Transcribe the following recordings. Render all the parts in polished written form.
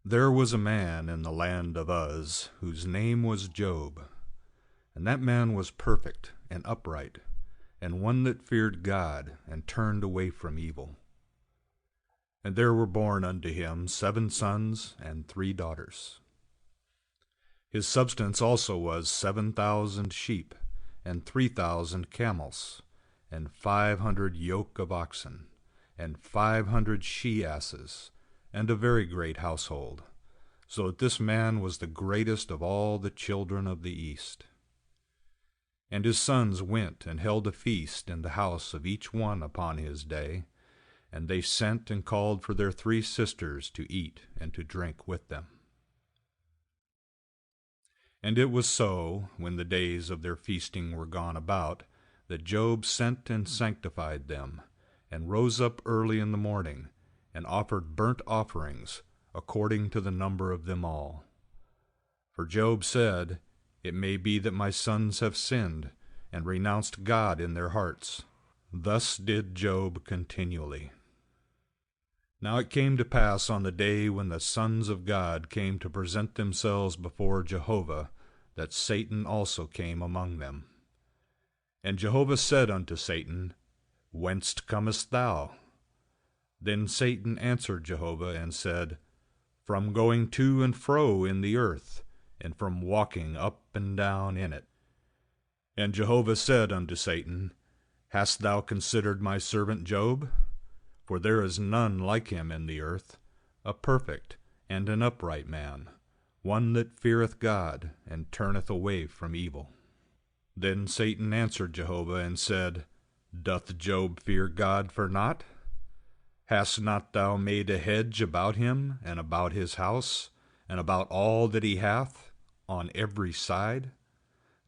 There was a man in the land of Uz whose name was Job, and that man was perfect and upright, and one that feared God and turned away from evil. And there were born unto him 7 sons and 3 daughters. His substance also was 7,000 sheep, and 3,000 camels, and 500 yoke of oxen, and 500 she-asses, and a very great household, so that this man was the greatest of all the children of the east. And his sons went and held a feast in the house of each one upon his day, and they sent and called for their 3 sisters to eat and to drink with them. And it was so, when the days of their feasting were gone about, that Job sent and sanctified them, and rose up early in the morning, and offered burnt offerings according to the number of them all. For Job said, It may be that my sons have sinned, and renounced God in their hearts. Thus did Job continually. Now it came to pass on the day when the sons of God came to present themselves before Jehovah, that Satan also came among them. And Jehovah said unto Satan, Whence comest thou? Then Satan answered Jehovah and said, From going to and fro in the earth, and from walking up and down in it. And Jehovah said unto Satan, Hast thou considered my servant Job? For there is none like him in the earth, a perfect and an upright man, one that feareth God, and turneth away from evil. Then Satan answered Jehovah and said, Doth Job fear God for naught? Hast not thou made a hedge about him, and about his house, and about all that he hath, on every side?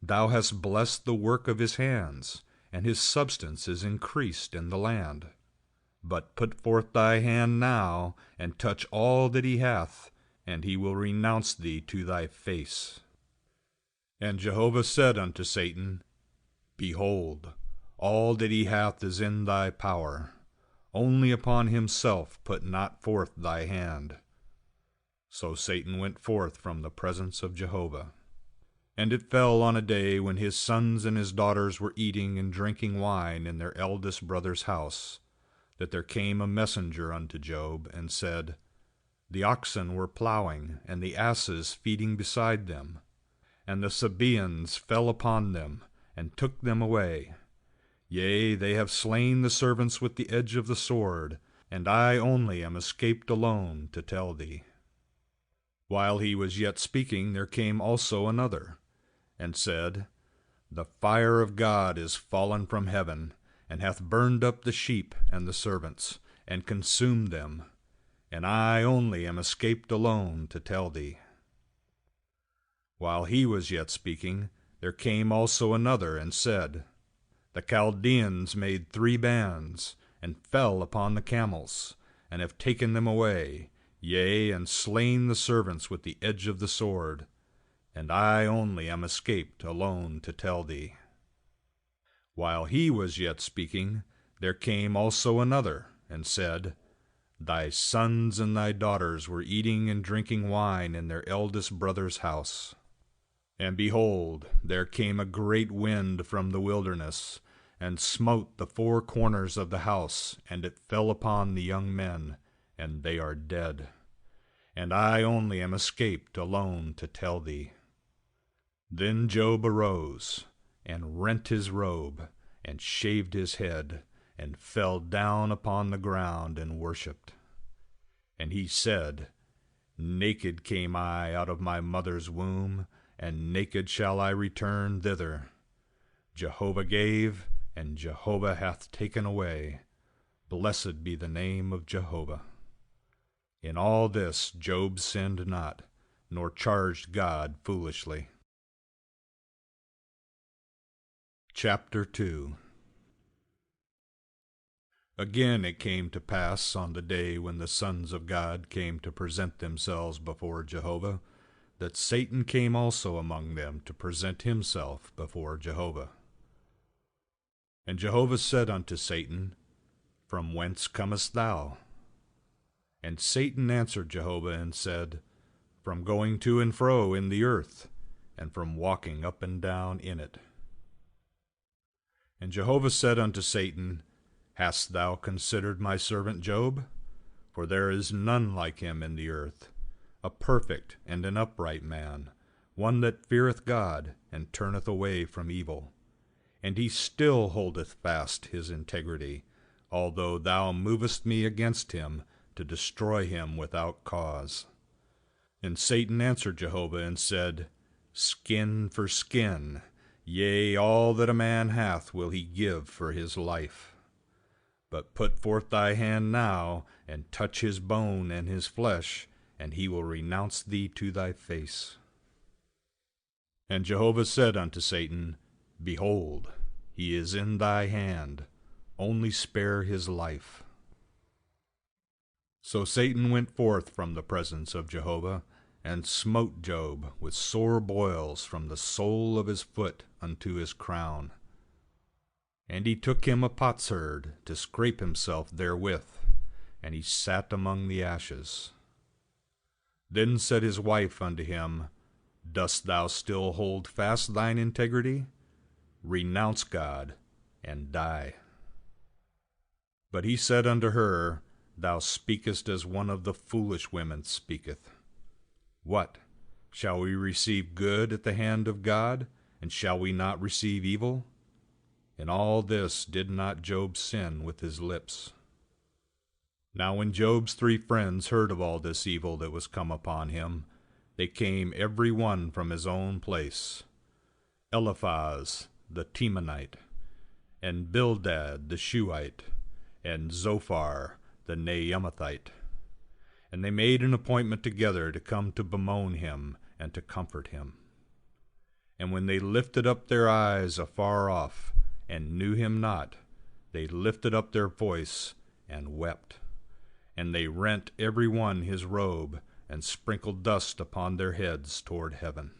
Thou hast blessed the work of his hands, and his substance is increased in the land. But put forth thy hand now, and touch all that he hath, and he will renounce thee to thy face. And Jehovah said unto Satan, Behold, all that he hath is in thy power. Only upon himself put not forth thy hand. So Satan went forth from the presence of Jehovah. And it fell on a day when his sons and his daughters were eating and drinking wine in their eldest brother's house, that there came a messenger unto Job, and said, The oxen were plowing, and the asses feeding beside them, and the Sabaeans fell upon them, and took them away. Yea, they have slain the servants with the edge of the sword, and I only am escaped alone to tell thee. While he was yet speaking, there came also another, and said, The fire of God is fallen from heaven, and hath burned up the sheep and the servants, and consumed them, and I only am escaped alone to tell thee. While he was yet speaking, there came also another, and said, The Chaldeans made 3 bands, and fell upon the camels, and have taken them away, yea, and slain the servants with the edge of the sword, and I only am escaped alone to tell thee. While he was yet speaking, there came also another, and said, Thy sons and thy daughters were eating and drinking wine in their eldest brother's house. And behold, there came a great wind from the wilderness, and smote the 4 corners of the house, and it fell upon the young men, and they are dead. And I only am escaped alone to tell thee. Then Job arose, and rent his robe, and shaved his head, and fell down upon the ground, and worshipped. And he said, Naked came I out of my mother's womb, and naked shall I return thither. Jehovah gave, and Jehovah hath taken away. Blessed be the name of Jehovah. In all this Job sinned not, nor charged God foolishly. Chapter 2. Again it came to pass on the day when the sons of God came to present themselves before Jehovah, that Satan came also among them to present himself before Jehovah. And Jehovah said unto Satan, From whence comest thou? And Satan answered Jehovah and said, From going to and fro in the earth, and from walking up and down in it. And Jehovah said unto Satan, Hast thou considered my servant Job? For there is none like him in the earth, a perfect and an upright man, one that feareth God, and turneth away from evil. And he still holdeth fast his integrity, although thou movest me against him, to destroy him without cause. And Satan answered Jehovah and said, Skin for skin, yea, all that a man hath will he give for his life. But put forth thy hand now, and touch his bone and his flesh, and he will renounce thee to thy face. And Jehovah said unto Satan, Behold, he is in thy hand, only spare his life. So Satan went forth from the presence of Jehovah, and smote Job with sore boils from the sole of his foot unto his crown. And he took him a potsherd to scrape himself therewith, and he sat among the ashes. Then said his wife unto him, Dost thou still hold fast thine integrity? Renounce God, and die. But he said unto her, Thou speakest as one of the foolish women speaketh. What? Shall we receive good at the hand of God, and shall we not receive evil? In all this did not Job sin with his lips. Now when Job's 3 friends heard of all this evil that was come upon him, they came every one from his own place, Eliphaz the Temanite, and Bildad the Shuhite, and Zophar the Naamathite. And they made an appointment together to come to bemoan him and to comfort him. And when they lifted up their eyes afar off, and knew him not, they lifted up their voice and wept. And they rent every one his robe, and sprinkled dust upon their heads toward heaven.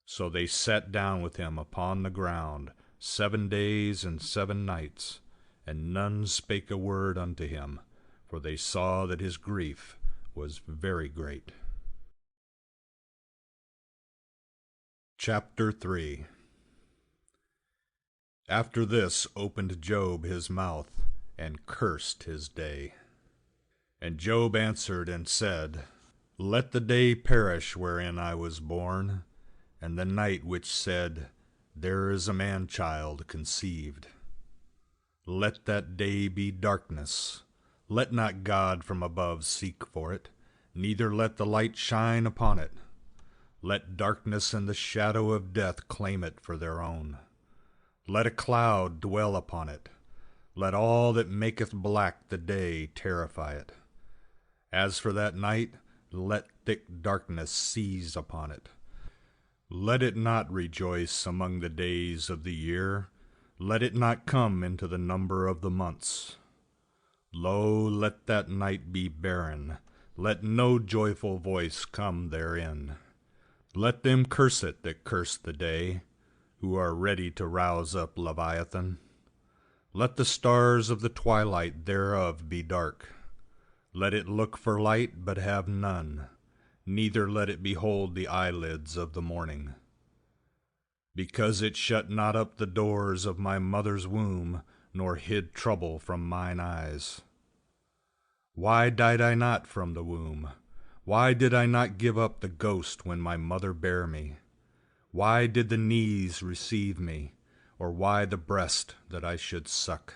So they sat down with him upon the ground 7 days and 7 nights, and none spake a word unto him, for they saw that his grief was very great. Chapter 3. After this opened Job his mouth, and cursed his day. And Job answered and said, Let the day perish wherein I was born, and the night which said, There is a man-child conceived. Let that day be darkness. Let not God from above seek for it, neither let the light shine upon it. Let darkness and the shadow of death claim it for their own. Let a cloud dwell upon it. Let all that maketh black the day terrify it. As for that night, let thick darkness seize upon it. Let it not rejoice among the days of the year. Let it not come into the number of the months. Lo, let that night be barren. Let no joyful voice come therein. Let them curse it that curse the day, who are ready to rouse up Leviathan. Let the stars of the twilight thereof be dark. Let it look for light, but have none, neither let it behold the eyelids of the morning. Because it shut not up the doors of my mother's womb, nor hid trouble from mine eyes. Why died I not from the womb? Why did I not give up the ghost when my mother bare me? Why did the knees receive me, or why the breast that I should suck?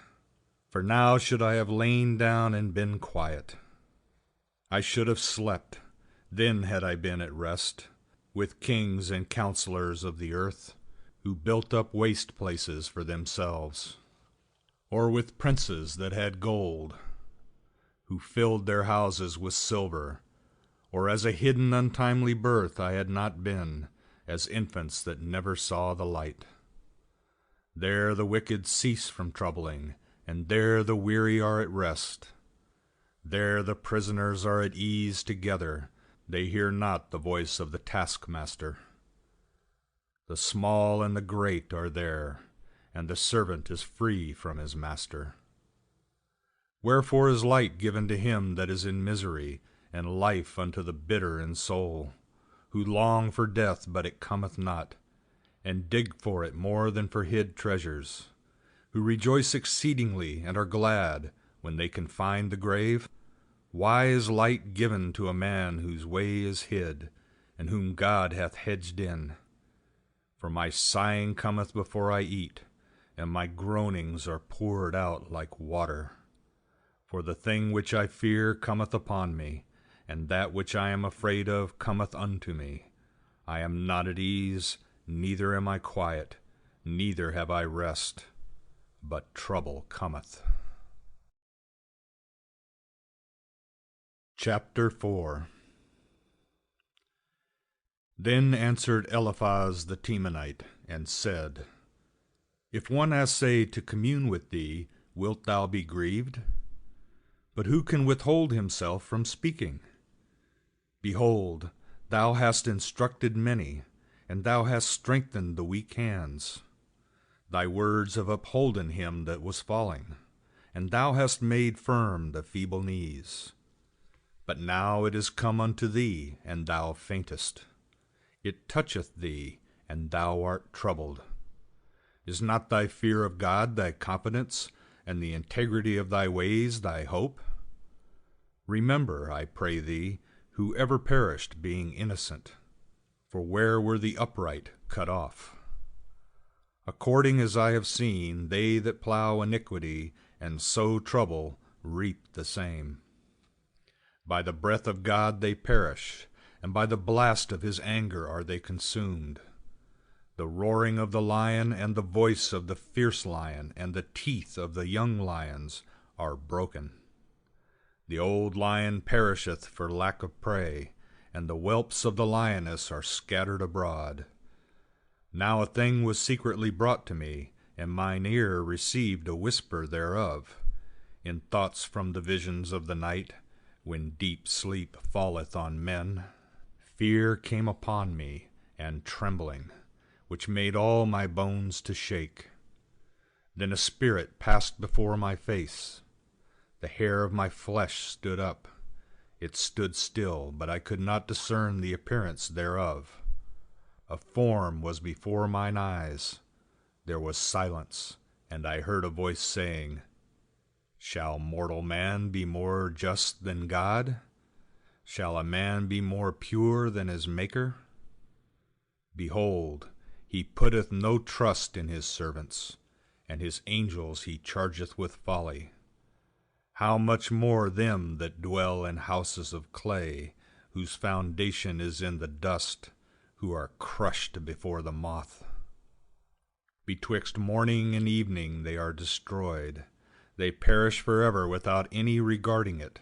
For now should I have lain down and been quiet. I should have slept, then had I been at rest, with kings and counselors of the earth, who built up waste places for themselves, or with princes that had gold, who filled their houses with silver, or as a hidden untimely birth I had not been, as infants that never saw the light. There the wicked cease from troubling, and there the weary are at rest. There the prisoners are at ease together, they hear not the voice of the taskmaster. The small and the great are there, and the servant is free from his master. Wherefore is light given to him that is in misery, and life unto the bitter in soul, who long for death, but it cometh not, and dig for it more than for hid treasures, who rejoice exceedingly, and are glad when they can find the grave? Why is light given to a man whose way is hid, and whom God hath hedged in? For my sighing cometh before I eat, and my groanings are poured out like water. For the thing which I fear cometh upon me, and that which I am afraid of cometh unto me. I am not at ease, neither am I quiet, neither have I rest, but trouble cometh. Chapter 4. Then answered Eliphaz the Temanite, and said, If one essay to commune with thee, wilt thou be grieved? But who can withhold himself from speaking? Behold, thou hast instructed many, and thou hast strengthened the weak hands. Thy words have upholden him that was falling, and thou hast made firm the feeble knees. But now it is come unto thee, and thou faintest. It toucheth thee, and thou art troubled. Is not thy fear of God thy confidence, and the integrity of thy ways thy hope? Remember, I pray thee, who ever perished being innocent. For where were the upright cut off? According as I have seen, they that plow iniquity and sow trouble reap the same. By the breath of God they perish, and by the blast of his anger are they consumed. The roaring of the lion and the voice of the fierce lion and the teeth of the young lions are broken. The old lion perisheth for lack of prey, and the whelps of the lioness are scattered abroad. Now a thing was secretly brought to me, and mine ear received a whisper thereof, in thoughts from the visions of the night, when deep sleep falleth on men. Fear came upon me, and trembling, which made all my bones to shake. Then a spirit passed before my face. The hair of my flesh stood up. It stood still, but I could not discern the appearance thereof. A form was before mine eyes. There was silence, and I heard a voice saying, Shall mortal man be more just than God? Shall a man be more pure than his Maker? Behold, he putteth no trust in his servants, and his angels he chargeth with folly. How much more them that dwell in houses of clay, whose foundation is in the dust, who are crushed before the moth. Betwixt morning and evening they are destroyed. They perish forever without any regarding it.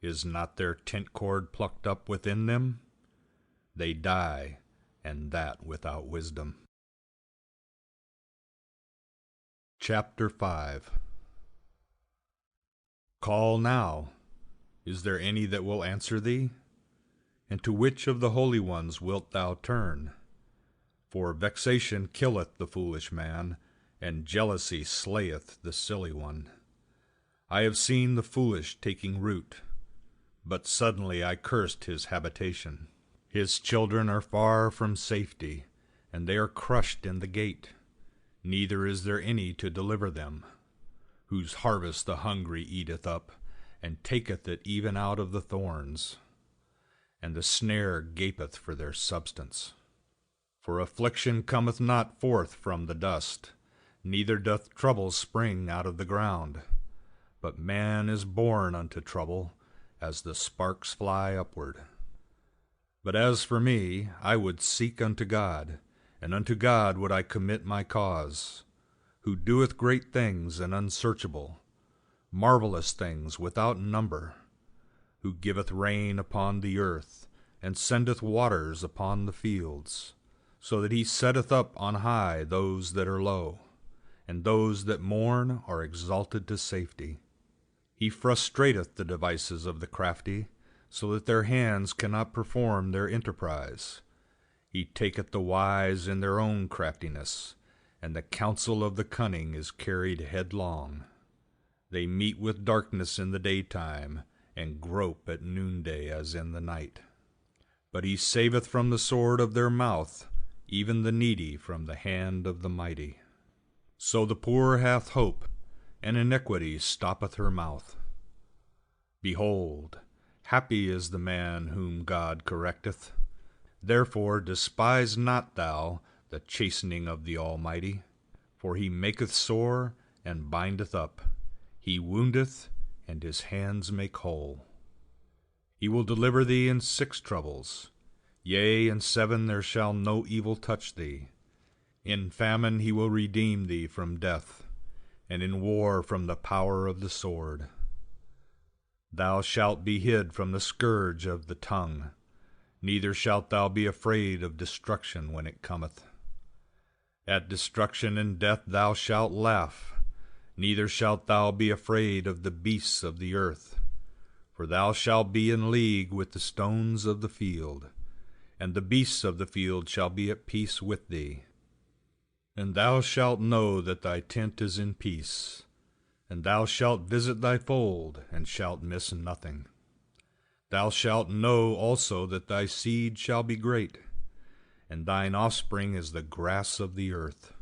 Is not their tent cord plucked up within them? They die, and that without wisdom. Chapter 5. Call now. Is there any that will answer thee? And to which of the holy ones wilt thou turn? For vexation killeth the foolish man, and jealousy slayeth the silly one. I have seen the foolish taking root, but suddenly I cursed his habitation. His children are far from safety, and they are crushed in the gate. Neither is there any to deliver them, whose harvest the hungry eateth up, and taketh it even out of the thorns. And the snare gapeth for their substance. For affliction cometh not forth from the dust, neither doth trouble spring out of the ground. But man is born unto trouble, as the sparks fly upward. But as for me, I would seek unto God, and unto God would I commit my cause, who doeth great things and unsearchable, marvelous things without number, who giveth rain upon the earth, and sendeth waters upon the fields, so that he setteth up on high those that are low, and those that mourn are exalted to safety. He frustrateth the devices of the crafty, so that their hands cannot perform their enterprise. He taketh the wise in their own craftiness, and the counsel of the cunning is carried headlong. They meet with darkness in the daytime, and grope at noonday as in the night. But he saveth from the sword of their mouth, even the needy from the hand of the mighty. So the poor hath hope, and iniquity stoppeth her mouth. Behold, happy is the man whom God correcteth. Therefore despise not thou the chastening of the Almighty, for he maketh sore and bindeth up. He woundeth, and his hands make whole. He will deliver thee in 6 troubles. Yea, in 7 there shall no evil touch thee. In famine he will redeem thee from death, and in war from the power of the sword. Thou shalt be hid from the scourge of the tongue, neither shalt thou be afraid of destruction when it cometh. At destruction and death thou shalt laugh, neither shalt thou be afraid of the beasts of the earth. For thou shalt be in league with the stones of the field, and the beasts of the field shall be at peace with thee. And thou shalt know that thy tent is in peace, and thou shalt visit thy fold, and shalt miss nothing. Thou shalt know also that thy seed shall be great, and thine offspring is the grass of the earth.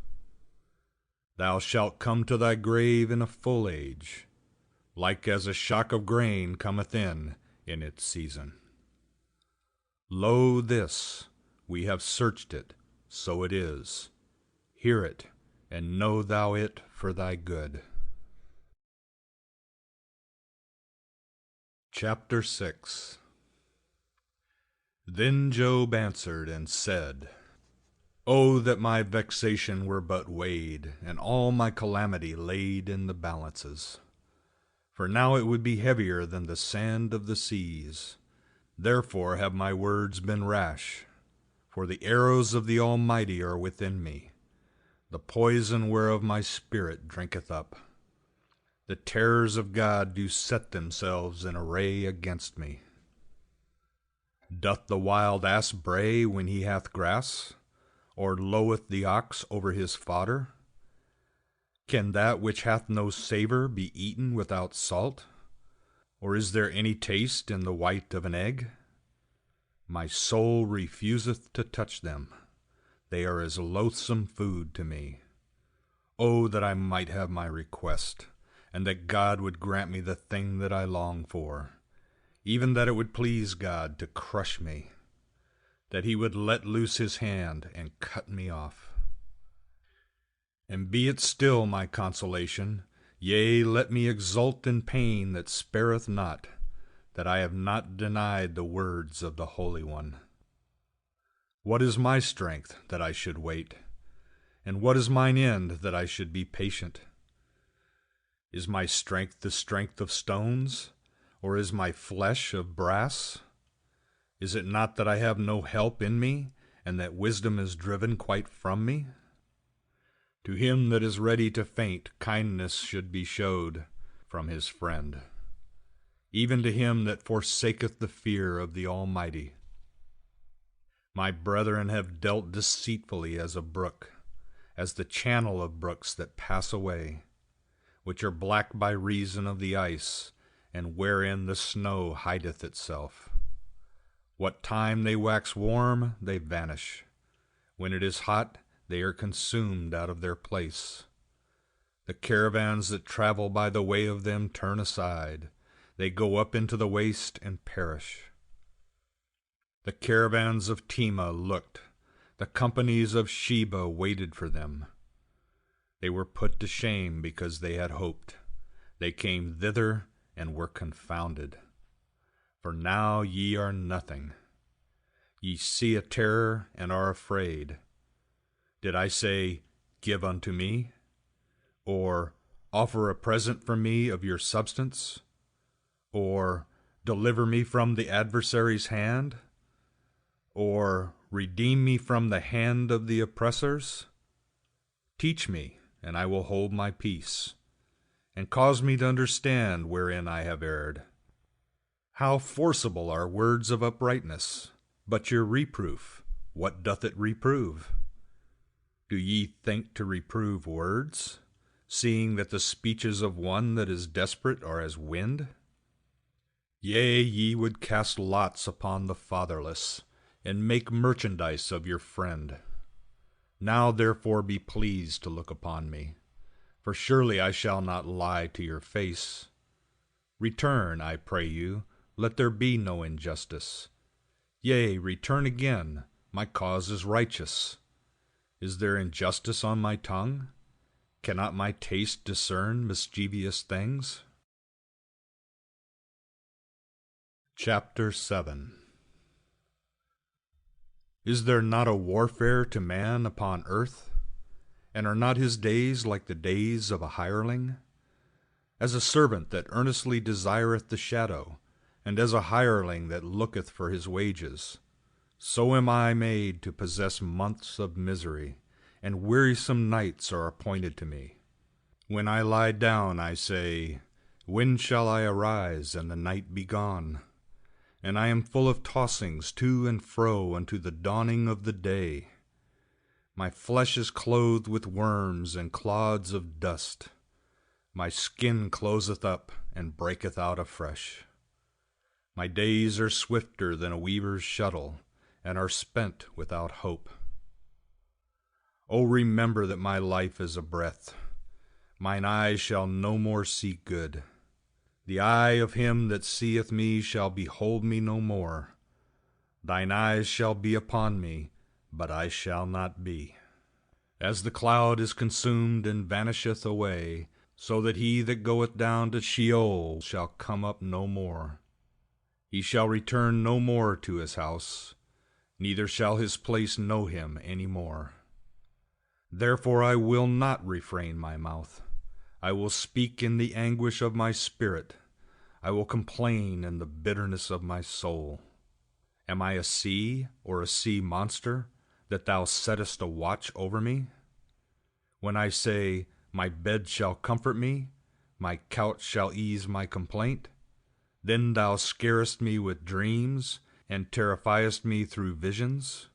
Thou shalt come to thy grave in a full age, like as a shock of grain cometh in its season. Lo, this, we have searched it, so it is. Hear it, and know thou it for thy good. Chapter 6. Then Job answered and said, O that my vexation were but weighed, and all my calamity laid in the balances! For now it would be heavier than the sand of the seas. Therefore have my words been rash, for the arrows of the Almighty are within me, the poison whereof my spirit drinketh up. The terrors of God do set themselves in array against me. Doth the wild ass bray when he hath grass, or loweth the ox over his fodder? Can that which hath no savour be eaten without salt? Or is there any taste in the white of an egg? My soul refuseth to touch them. They are as loathsome food to me. O that I might have my request, and that God would grant me the thing that I long for, even that it would please God to crush me, that he would let loose his hand and cut me off. And be it still my consolation, yea, let me exult in pain that spareth not, that I have not denied the words of the Holy One. What is my strength, that I should wait? And what is mine end, that I should be patient? Is my strength the strength of stones, or is my flesh of brass? Is it not that I have no help in me, and that wisdom is driven quite from me? To him that is ready to faint, kindness should be showed from his friend, even to him that forsaketh the fear of the Almighty. My brethren have dealt deceitfully as a brook, as the channel of brooks that pass away, which are black by reason of the ice, and wherein the snow hideth itself. What time they wax warm, they vanish. When it is hot, they are consumed out of their place. The caravans that travel by the way of them turn aside. They go up into the waste and perish. The caravans of Tema looked. The companies of Sheba waited for them. They were put to shame because they had hoped. They came thither and were confounded. For now ye are nothing. Ye see a terror and are afraid. Did I say, Give unto me? Or, Offer a present for me of your substance? Or, Deliver me from the adversary's hand? Or, Redeem me from the hand of the oppressors? Teach me, and I will hold my peace, and cause me to understand wherein I have erred. How forcible are words of uprightness! But your reproof, what doth it reprove? Do ye think to reprove words? seeing that the speeches of one that is desperate are as wind? Yea, ye would cast lots upon the fatherless, and make merchandise of your friend. Now therefore be pleased to look upon me, for surely I shall not lie to your face. Return, I pray you, let there be no injustice. Yea, return again, my cause is righteous. Is there injustice on my tongue? Cannot my taste discern mischievous things? Chapter 7. Is there not a warfare to man upon earth? And are not his days like the days of a hireling? As a servant that earnestly desireth the shadow, and as a hireling that looketh for his wages, so am I made to possess months of misery, and wearisome nights are appointed to me. When I lie down, I say, when shall I arise, and the night be gone? And I am full of tossings to and fro unto the dawning of the day. My flesh is clothed with worms and clods of dust. My skin closeth up and breaketh out afresh. My days are swifter than a weaver's shuttle, and are spent without hope. O remember that my life is a breath. Mine eyes shall no more see good. The eye of him that seeth me shall behold me no more. Thine eyes shall be upon me, but I shall not be. As the cloud is consumed and vanisheth away, so that he that goeth down to Sheol shall come up no more. He shall return no more to his house, neither shall his place know him any more. Therefore I will not refrain my mouth. I will speak in the anguish of my spirit. I will complain in the bitterness of my soul. Am I a sea or a sea monster, that thou settest a watch over me? When I say, my bed shall comfort me, my couch shall ease my complaint, then thou scarest me with dreams, and terrifiest me through visions,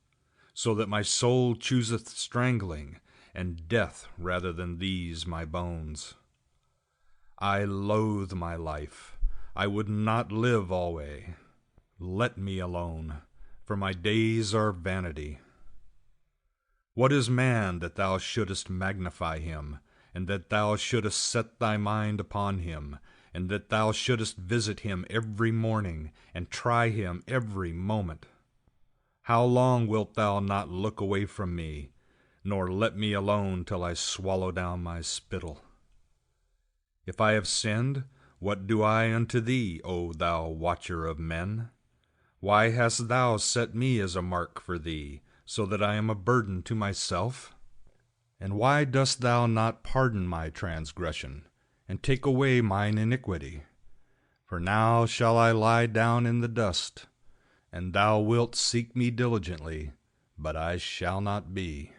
so that my soul chooseth strangling, and death rather than these my bones. I loathe my life. I would not live alway. Let me alone, for my days are vanity. What is man that thou shouldest magnify him, and that thou shouldest set thy mind upon him, and that thou shouldest visit him every morning, and try him every moment? How long wilt thou not look away from me, nor let me alone till I swallow down my spittle? If I have sinned, what do I unto thee, O thou watcher of men? Why hast thou set me as a mark for thee, so that I am a burden to myself? And why dost thou not pardon my transgression, and take away mine iniquity? For now shall I lie down in the dust, and thou wilt seek me diligently, but I shall not be.